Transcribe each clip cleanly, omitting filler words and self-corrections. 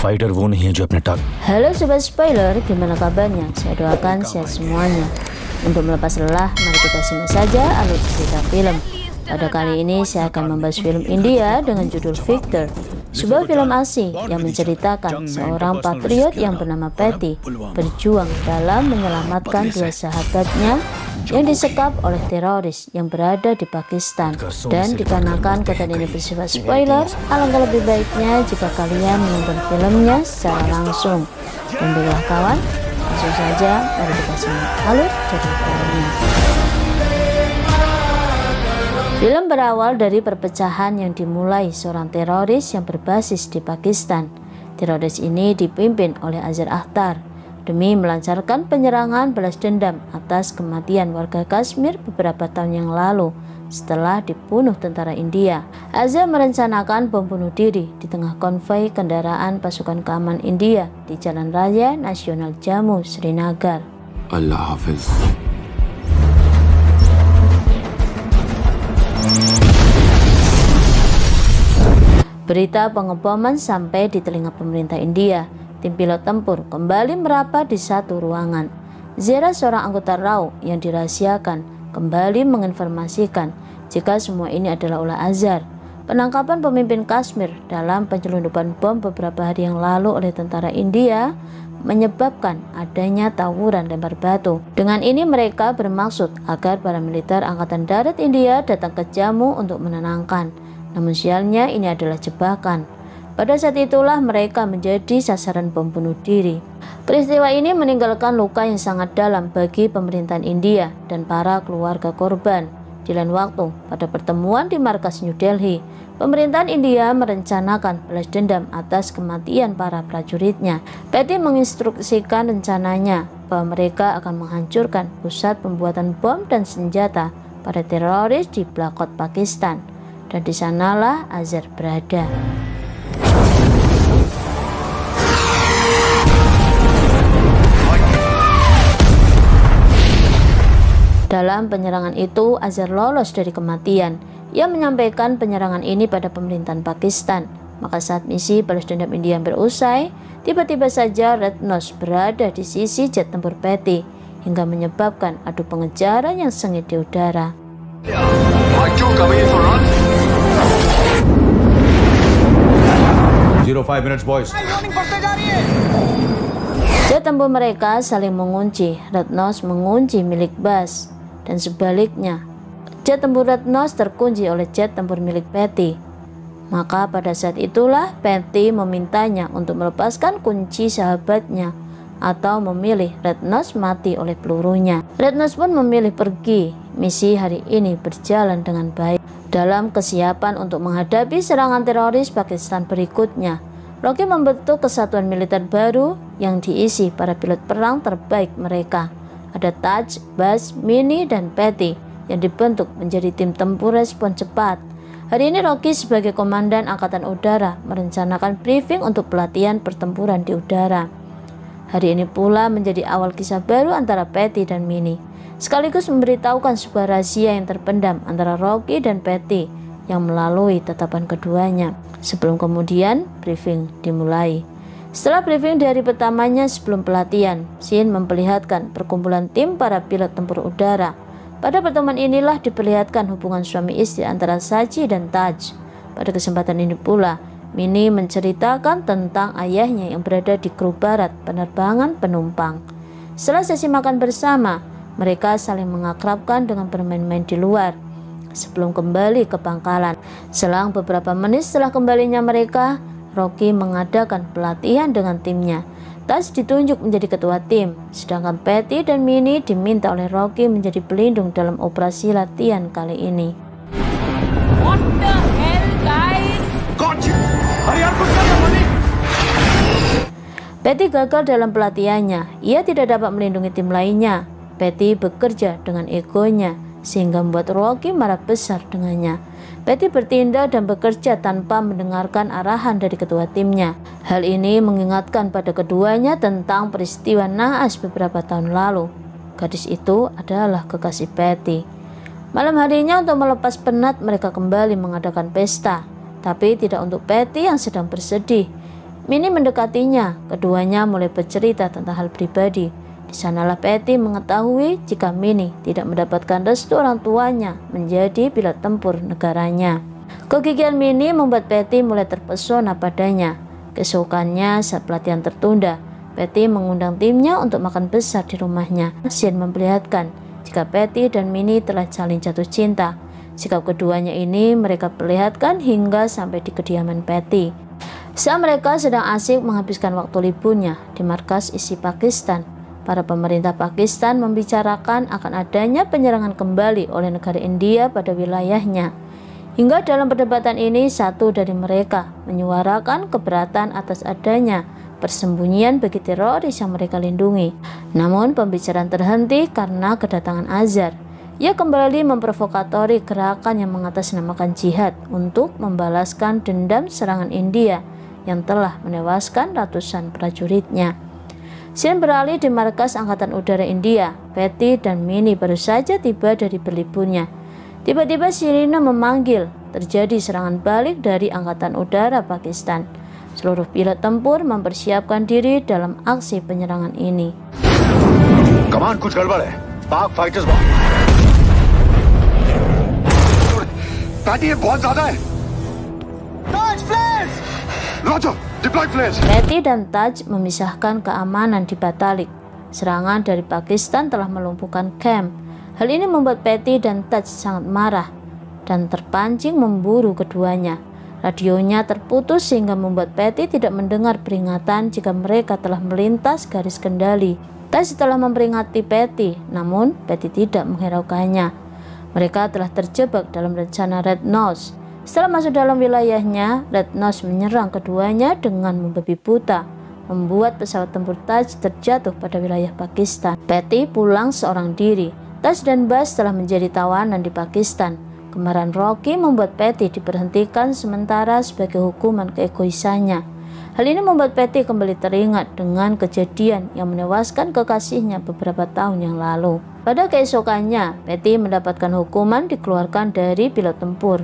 फाइटर वो नहीं है जो अपने टाक। Halo Sobat Spoiler, gimana kabarnya? Saya doakan sehat semuanya. Untuk melepas lelah, mari kita simak saja alur cerita film. Pada kali ini saya akan membahas film India dengan judul Victor. Sebuah film asing yang menceritakan seorang patriot yang bernama Patty berjuang dalam menyelamatkan dua sahabatnya yang disekap oleh teroris yang berada di Pakistan. Dan dikarenakan konten ini bersifat spoiler, alangkah lebih baiknya jika kalian menonton filmnya secara langsung. Dan baiklah kawan, langsung saja mari kita simak alur cerita filmnya. Film berawal dari perpecahan yang dimulai seorang teroris yang berbasis di Pakistan. Teroris ini dipimpin oleh Azhar Akhtar demi melancarkan penyerangan balas dendam atas kematian warga Kashmir beberapa tahun yang lalu setelah dibunuh tentara India. Azhar merencanakan bom bunuh diri di tengah konvoi kendaraan pasukan keamanan India di Jalan Raya Nasional Jammu, Srinagar. Allah Hafiz. Berita pengeboman sampai di telinga pemerintah India. Tim pilot tempur kembali merapat di satu ruangan. Zera, seorang anggota RAW yang dirahasiakan, kembali menginformasikan jika semua ini adalah ulah Azhar. Penangkapan pemimpin Kashmir dalam penyelundupan bom beberapa hari yang lalu oleh tentara India menyebabkan adanya tawuran lempar batu. Dengan ini mereka bermaksud agar para militer Angkatan Darat India datang ke Jammu untuk menenangkan. Namun sialnya ini adalah jebakan. Pada saat itulah mereka menjadi sasaran bom bunuh diri. Peristiwa ini meninggalkan luka yang sangat dalam bagi pemerintahan India dan para keluarga korban. Di lain waktu, pada pertemuan di markas New Delhi, pemerintahan India merencanakan balas dendam atas kematian para prajuritnya. Patty menginstruksikan rencananya bahwa mereka akan menghancurkan pusat pembuatan bom dan senjata para teroris di Balakot, Pakistan. Dan di sanalah Azhar berada. Dalam penyerangan itu, Azhar lolos dari kematian. Ia menyampaikan penyerangan ini pada pemerintahan Pakistan. Maka saat misi balas dendam India berusai, tiba-tiba saja Red Nose berada di sisi jet tempur Patty hingga menyebabkan adu pengejaran yang sengit di udara. 05 minutes boys. Jet tempur mereka saling mengunci. Red Nose mengunci milik Bas dan sebaliknya. Jet tempur Red Nose terkunci oleh jet tempur milik Patty. Maka pada saat itulah Patty memintanya untuk melepaskan kunci sahabatnya atau memilih Red Nose mati oleh pelurunya. Red Nose pun memilih pergi. Misi hari ini berjalan dengan baik. Dalam kesiapan untuk menghadapi serangan teroris Pakistan berikutnya, Rocky membentuk kesatuan militer baru yang diisi para pilot perang terbaik mereka. Ada Taj, Bas, Mini, dan Patty yang dibentuk menjadi tim tempur respon cepat. Hari ini Rocky sebagai komandan Angkatan Udara merencanakan briefing untuk pelatihan pertempuran di udara. Hari ini pula menjadi awal kisah baru antara Patty dan Mini, sekaligus memberitahukan sebuah rahasia yang terpendam antara Rocky dan Patty yang melalui tatapan keduanya. Sebelum kemudian briefing dimulai. Setelah briefing di hari pertamanya sebelum pelatihan, Shin memperlihatkan perkumpulan tim para pilot tempur udara. Pada pertemuan inilah diperlihatkan hubungan suami istri antara Saji dan Taj. Pada kesempatan ini pula, Mini menceritakan tentang ayahnya yang berada di kru barat penerbangan penumpang. Setelah sesi makan bersama, mereka saling mengakrabkan dengan bermain-main di luar sebelum kembali ke pangkalan. Selang beberapa menit setelah kembalinya mereka, Rocky mengadakan pelatihan dengan timnya. Taj ditunjuk menjadi ketua tim, sedangkan Patty dan Mini diminta oleh Rocky menjadi pelindung dalam operasi latihan kali ini. What the hell, guys? Patty gagal dalam pelatihannya. Ia tidak dapat melindungi tim lainnya. Patty bekerja dengan egonya sehingga membuat Rocky marah besar dengannya. Patty bertindak dan bekerja tanpa mendengarkan arahan dari ketua timnya. Hal ini mengingatkan pada keduanya tentang peristiwa naas beberapa tahun lalu. Gadis itu adalah kekasih Patty. Malam harinya untuk melepas penat mereka kembali mengadakan pesta, tapi tidak untuk Patty yang sedang bersedih. Minnie mendekatinya. Keduanya mulai bercerita tentang hal pribadi. Di sanalah Patty mengetahui jika Minnie tidak mendapatkan restu orang tuanya menjadi pilot tempur negaranya. Kegigihan Minnie membuat Patty mulai terpesona padanya. Keesokannya saat pelatihan tertunda, Patty mengundang timnya untuk makan besar di rumahnya. Scene memperlihatkan jika Patty dan Minnie telah saling jatuh cinta. Sikap keduanya ini mereka perlihatkan hingga sampai di kediaman Patty. Saat mereka sedang asik menghabiskan waktu liburnya di markas ISI Pakistan, para pemerintah Pakistan membicarakan akan adanya penyerangan kembali oleh negara India pada wilayahnya. Hingga dalam perdebatan ini, satu dari mereka menyuarakan keberatan atas adanya persembunyian bagi teroris yang mereka lindungi. Namun pembicaraan terhenti karena kedatangan Azhar. Ia kembali memprovokatori gerakan yang mengatasnamakan jihad untuk membalaskan dendam serangan India yang telah menewaskan ratusan prajuritnya. Scene beralih di markas Angkatan Udara India. Patty dan Minnie baru saja tiba dari berliburnya. Tiba-tiba sirine memanggil. Terjadi serangan balik dari Angkatan Udara Pakistan. Seluruh pilot tempur mempersiapkan diri dalam aksi penyerangan ini. कमान कुछ गड़बड़ है पाक fighters patty ये बहुत ज्यादा है Taj flares Roger deploy flares Patty dan Taj memisahkan keamanan di Batalik. Serangan dari Pakistan telah melumpuhkan camp. Hal ini membuat Patty dan Taj sangat marah dan terpancing memburu keduanya. Radionya terputus sehingga membuat Patty tidak mendengar peringatan jika mereka telah melintas garis kendali. Taj telah memperingati Patty, namun Patty tidak menghiraukannya. Mereka telah terjebak dalam rencana Red Nose. Setelah masuk dalam wilayahnya, Red Nose menyerang keduanya dengan membabi buta, membuat pesawat tempur Taj terjatuh pada wilayah Pakistan. Patty pulang seorang diri. Taj dan Buzz telah menjadi tawanan di Pakistan. Kemarahan Rocky membuat Patty diberhentikan sementara sebagai hukuman keegoisannya. Hal ini membuat Patty kembali teringat dengan kejadian yang menewaskan kekasihnya beberapa tahun yang lalu. Pada keesokannya, Patty mendapatkan hukuman dikeluarkan dari pilot tempur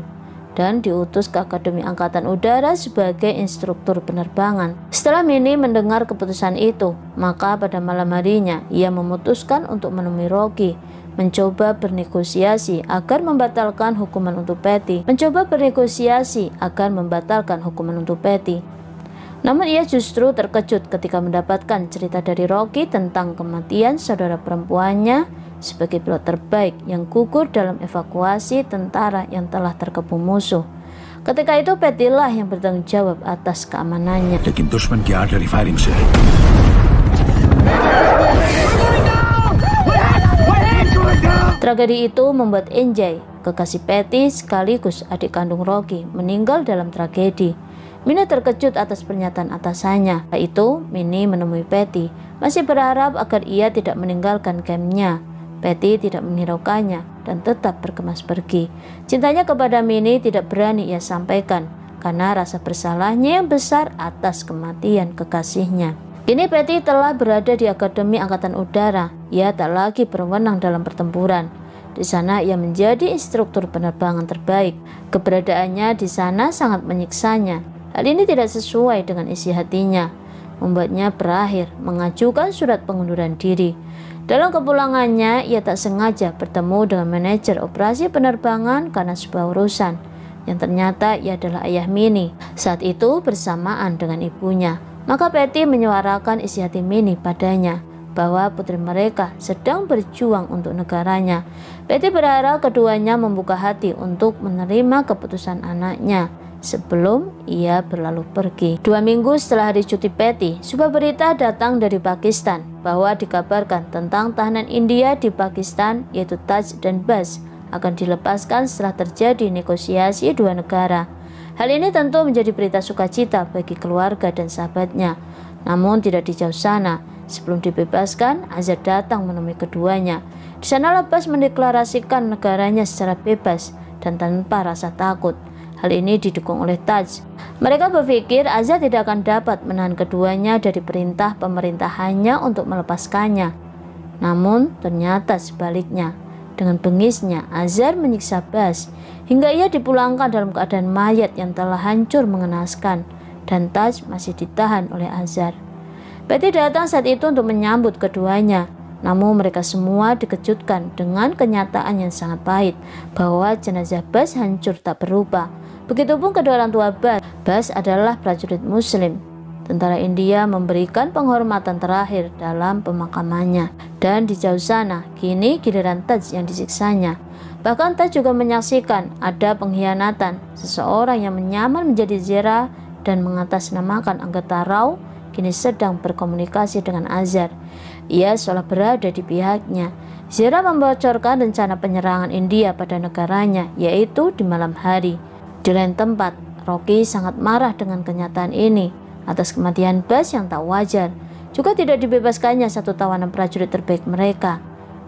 dan diutus ke Akademi Angkatan Udara sebagai instruktur penerbangan. Setelah Minnie mendengar keputusan itu, maka pada malam harinya ia memutuskan untuk menemui Rocky, mencoba bernegosiasi agar membatalkan hukuman untuk Patty. Namun ia justru terkejut ketika mendapatkan cerita dari Rocky tentang kematian saudara perempuannya sebagai pilot terbaik yang gugur dalam evakuasi tentara yang telah terkepung musuh. Ketika itu Patty lah yang bertanggung jawab atas keamanannya. लेकिन दुश्मन की artillery firing से Tragedi itu membuat Enjay, kekasih Patty sekaligus adik kandung Rocky, meninggal dalam tragedi. Minnie terkejut atas pernyataan atasannya. Setelah itu, Minnie menemui Patty, masih berharap agar ia tidak meninggalkan campnya. Patty tidak menghiraukannya dan tetap berkemas pergi. Cintanya kepada Minnie tidak berani ia sampaikan karena rasa bersalahnya yang besar atas kematian kekasihnya. Kini Patty telah berada di Akademi Angkatan Udara. Ia tak lagi berwenang dalam pertempuran. Di sana ia menjadi instruktur penerbangan terbaik. Keberadaannya di sana sangat menyiksanya. Hal ini tidak sesuai dengan isi hatinya, membuatnya berakhir mengajukan surat pengunduran diri. Dalam kepulangannya, ia tak sengaja bertemu dengan manajer operasi penerbangan karena sebuah urusan, yang ternyata ia adalah ayah Minnie. Saat itu bersamaan dengan ibunya, maka Patty menyuarakan isi hati Minnie padanya, bahwa putri mereka sedang berjuang untuk negaranya. Patty berharap keduanya membuka hati untuk menerima keputusan anaknya sebelum ia berlalu pergi. 2 minggu setelah hari cuti Patty, sebuah berita datang dari Pakistan bahwa dikabarkan tentang tahanan India di Pakistan, yaitu Taj dan Buzz, akan dilepaskan setelah terjadi negosiasi dua negara. Hal ini tentu menjadi berita sukacita bagi keluarga dan sahabatnya. Namun tidak di jauh sana, sebelum dibebaskan, Azhar datang menemui keduanya. Di sana Buzz mendeklarasikan negaranya secara bebas dan tanpa rasa takut. Hal ini didukung oleh Taj. Mereka berpikir Azhar tidak akan dapat menahan keduanya dari perintah pemerintahannya untuk melepaskannya. Namun ternyata sebaliknya. Dengan bengisnya, Azhar menyiksa Buzz hingga ia dipulangkan dalam keadaan mayat yang telah hancur mengenaskan. dan Taj masih ditahan oleh Azhar. Patty datang saat itu untuk menyambut keduanya. Namun mereka semua dikejutkan dengan kenyataan yang sangat pahit bahwa jenazah Bas hancur tak berupa. Begitupun kedua orang tua Bas. Bas adalah prajurit Muslim. Tentara India memberikan penghormatan terakhir dalam pemakamannya. Dan di jauh sana, kini giliran Taj yang disiksanya. Bahkan Taj juga menyaksikan ada pengkhianatan. Seseorang yang menyamar menjadi Zera dan mengatasnamakan anggota Rao kini sedang berkomunikasi dengan Azhar. Ia seolah berada di pihaknya. Zera membocorkan rencana penyerangan India pada negaranya, yaitu di malam hari. Di lain tempat, Rocky sangat marah dengan kenyataan ini atas kematian Bas yang tak wajar. Juga tidak dibebaskannya satu tawanan prajurit terbaik mereka.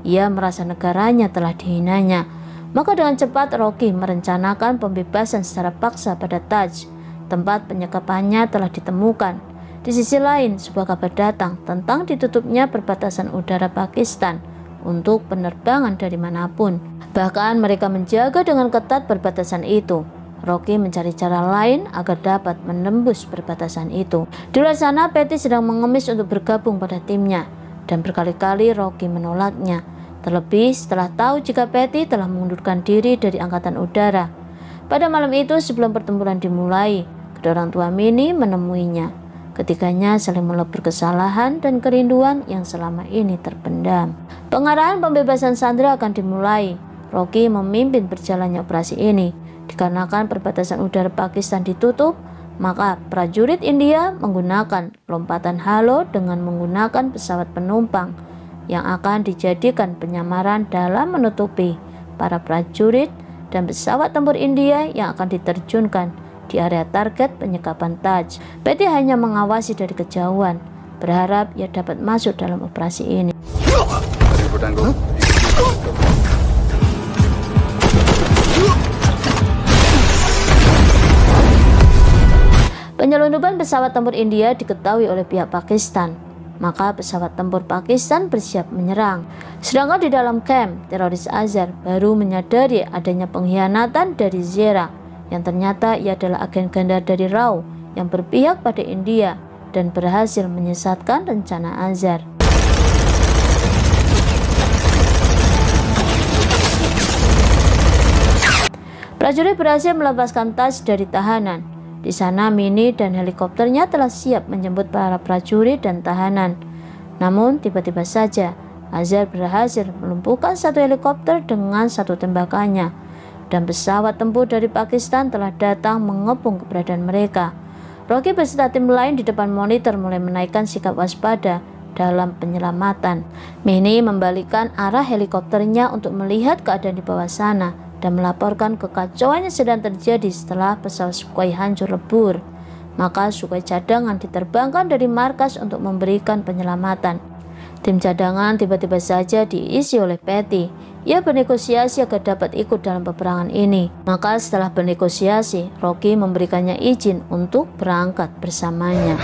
Ia merasa negaranya telah dihinanya. Maka dengan cepat Rocky merencanakan pembebasan secara paksa pada Taj. Tempat penyekapannya telah ditemukan. Di sisi lain, sebuah kabar datang tentang ditutupnya perbatasan udara Pakistan untuk penerbangan dari manapun. Bahkan mereka menjaga dengan ketat perbatasan itu. Rocky mencari cara lain agar dapat menembus perbatasan itu. Di luar sana, Patty sedang mengemis untuk bergabung pada timnya, dan berkali-kali Rocky menolaknya. Terlebih setelah tahu jika Patty telah mengundurkan diri dari angkatan udara. Pada malam itu sebelum pertempuran dimulai, kedua orang tua Minnie menemuinya. Ketiganya saling melebur kesalahan dan kerinduan yang selama ini terpendam. Pengarahan pembebasan sandera akan dimulai. Rocky memimpin berjalannya operasi ini. Dikarenakan perbatasan udara Pakistan ditutup, maka prajurit India menggunakan lompatan halo dengan menggunakan pesawat penumpang yang akan dijadikan penyamaran dalam menutupi para prajurit dan pesawat tempur India yang akan diterjunkan di area target penyekapan Taj. Patty hanya mengawasi dari kejauhan, berharap ia dapat masuk dalam operasi ini. Penyelundupan pesawat tempur India diketahui oleh pihak Pakistan, maka pesawat tempur Pakistan bersiap menyerang. Sedangkan di dalam kamp, teroris Azhar baru menyadari adanya pengkhianatan dari Zera, yang ternyata ia adalah agen ganda dari Rao yang berpihak pada India dan berhasil menyesatkan rencana Azhar. Prajurit berhasil melepaskan Taj dari tahanan. Di sana Minnie dan helikopternya telah siap menjemput para prajurit dan tahanan. Namun tiba-tiba saja Azhar berhasil melumpuhkan satu helikopter dengan satu tembakannya, dan pesawat tempur dari Pakistan telah datang mengepung keberadaan mereka. Rocky beserta tim lain di depan monitor mulai menaikkan sikap waspada dalam penyelamatan. Minnie membalikkan arah helikopternya untuk melihat keadaan di bawah sana dan melaporkan kekacauan yang sedang terjadi setelah pesawat Sukhoi hancur lebur. Maka Sukhoi cadangan diterbangkan dari markas untuk memberikan penyelamatan. Tim cadangan tiba-tiba saja diisi oleh Patty. Ia bernegosiasi agar dapat ikut dalam peperangan ini. Maka setelah bernegosiasi, Rocky memberikannya izin untuk berangkat bersamanya.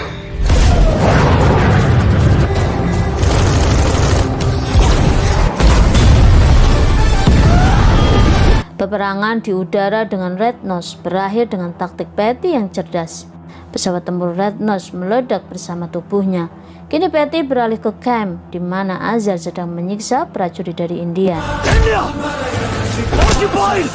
Peperangan di udara dengan Red Nose berakhir dengan taktik Patty yang cerdas. Pesawat tempur Red Nose meledak bersama tubuhnya. Kini Patty beralih ke camp di mana Azhar sedang menyiksa prajurit dari India. India! Occupied!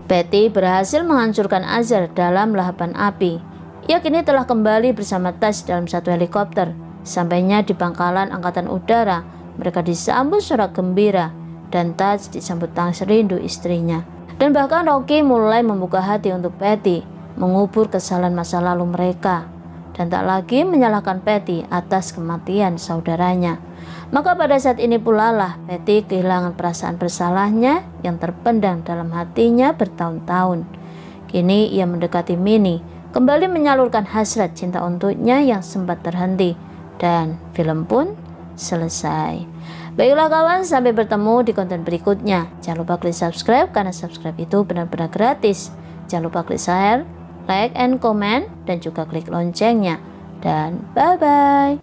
Patty berhasil menghancurkan Azhar dalam lahapan api. Ia kini telah kembali bersama Taj dalam satu helikopter. Sampainya di pangkalan angkatan udara, mereka disambut sorak gembira dan Taj disambut tangis rindu istrinya. Dan bahkan Rocky mulai membuka hati untuk Patty, mengubur kesalahan masa lalu mereka, dan tak lagi menyalahkan Patty atas kematian saudaranya. Maka pada saat ini pula lah Patty kehilangan perasaan bersalahnya yang terpendam dalam hatinya bertahun-tahun. Kini ia mendekati Minnie, kembali menyalurkan hasrat cinta untuknya yang sempat terhenti, dan film pun selesai. Baiklah kawan, sampai bertemu di konten berikutnya. Jangan lupa klik subscribe karena subscribe itu benar-benar gratis. Jangan lupa klik share, like, and comment, dan juga klik loncengnya. Dan bye-bye.